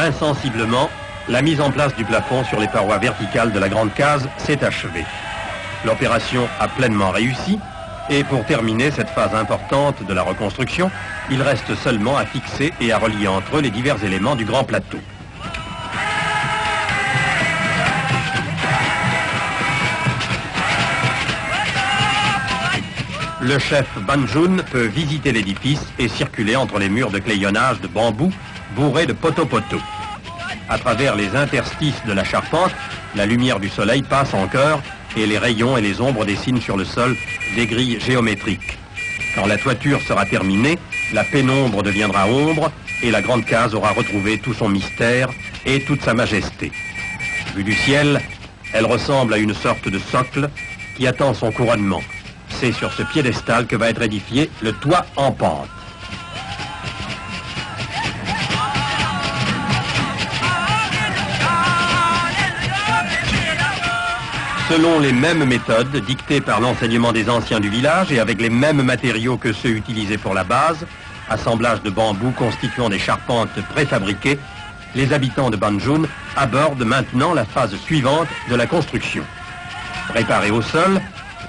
Insensiblement, la mise en place du plafond sur les parois verticales de la grande case s'est achevée. L'opération a pleinement réussi et pour terminer cette phase importante de la reconstruction, il reste seulement à fixer et à relier entre eux les divers éléments du grand plateau. Le chef Ban Jun peut visiter l'édifice et circuler entre les murs de clayonnage de bambou bourrés de poteaux-poteaux. À travers les interstices de la charpente, la lumière du soleil passe en chœur et les rayons et les ombres dessinent sur le sol des grilles géométriques. Quand la toiture sera terminée, la pénombre deviendra ombre et la grande case aura retrouvé tout son mystère et toute sa majesté. Vue du ciel, elle ressemble à une sorte de socle qui attend son couronnement. C'est sur ce piédestal que va être édifié le toit en pente. Selon les mêmes méthodes dictées par l'enseignement des anciens du village et avec les mêmes matériaux que ceux utilisés pour la base, assemblage de bambou constituant des charpentes préfabriquées, les habitants de Ban Jun abordent maintenant la phase suivante de la construction. Préparées au sol,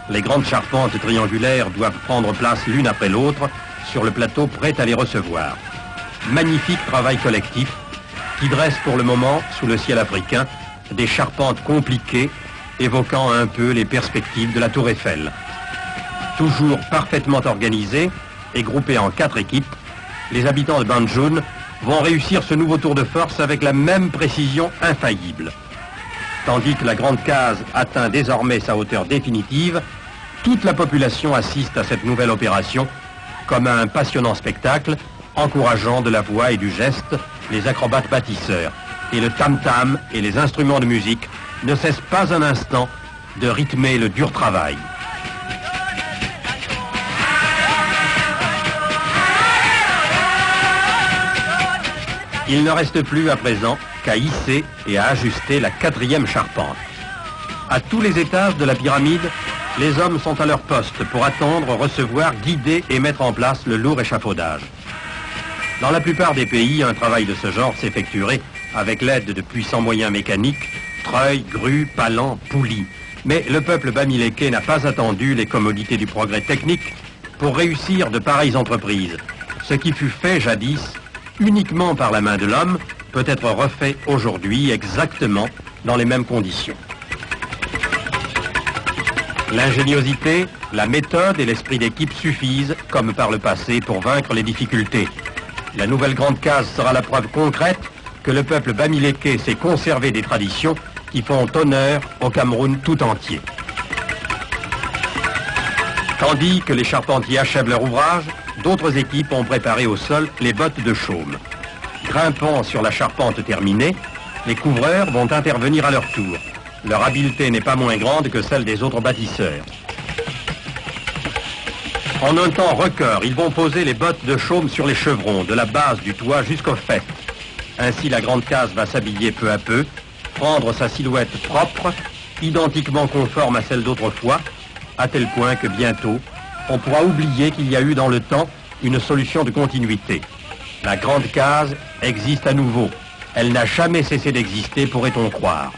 les grandes charpentes triangulaires doivent prendre place l'une après l'autre sur le plateau prêt à les recevoir. Magnifique travail collectif qui dresse pour le moment, sous le ciel africain, des charpentes compliquées évoquant un peu les perspectives de la Tour Eiffel. Toujours parfaitement organisés et groupés en 4 équipes, les habitants de Ban Jun vont réussir ce nouveau tour de force avec la même précision infaillible. Tandis que la grande case atteint désormais sa hauteur définitive, toute la population assiste à cette nouvelle opération comme à un passionnant spectacle, encourageant de la voix et du geste les acrobates bâtisseurs. Et le tam-tam et les instruments de musique ne cessent pas un instant de rythmer le dur travail. Il ne reste plus à présent qu'à hisser et à ajuster la 4e charpente. À tous les étages de la pyramide, les hommes sont à leur poste pour attendre, recevoir, guider et mettre en place le lourd échafaudage. Dans la plupart des pays, un travail de ce genre s'effectuerait avec l'aide de puissants moyens mécaniques, treuils, grues, palans, poulies. Mais le peuple bamiléké n'a pas attendu les commodités du progrès technique pour réussir de pareilles entreprises. Ce qui fut fait jadis uniquement par la main de l'homme peut être refait aujourd'hui exactement dans les mêmes conditions. L'ingéniosité, la méthode et l'esprit d'équipe suffisent, comme par le passé, pour vaincre les difficultés. La nouvelle grande case sera la preuve concrète que le peuple bamiléké sait conserver des traditions qui font honneur au Cameroun tout entier. Tandis que les charpentiers achèvent leur ouvrage, d'autres équipes ont préparé au sol les bottes de chaume. Grimpant sur la charpente terminée, les couvreurs vont intervenir à leur tour. Leur habileté n'est pas moins grande que celle des autres bâtisseurs. En un temps record, ils vont poser les bottes de chaume sur les chevrons, de la base du toit jusqu'au faîte. Ainsi, la grande case va s'habiller peu à peu, prendre sa silhouette propre, identiquement conforme à celle d'autrefois, à tel point que bientôt, on pourra oublier qu'il y a eu dans le temps une solution de continuité. La grande case existe à nouveau. Elle n'a jamais cessé d'exister, pourrait-on croire.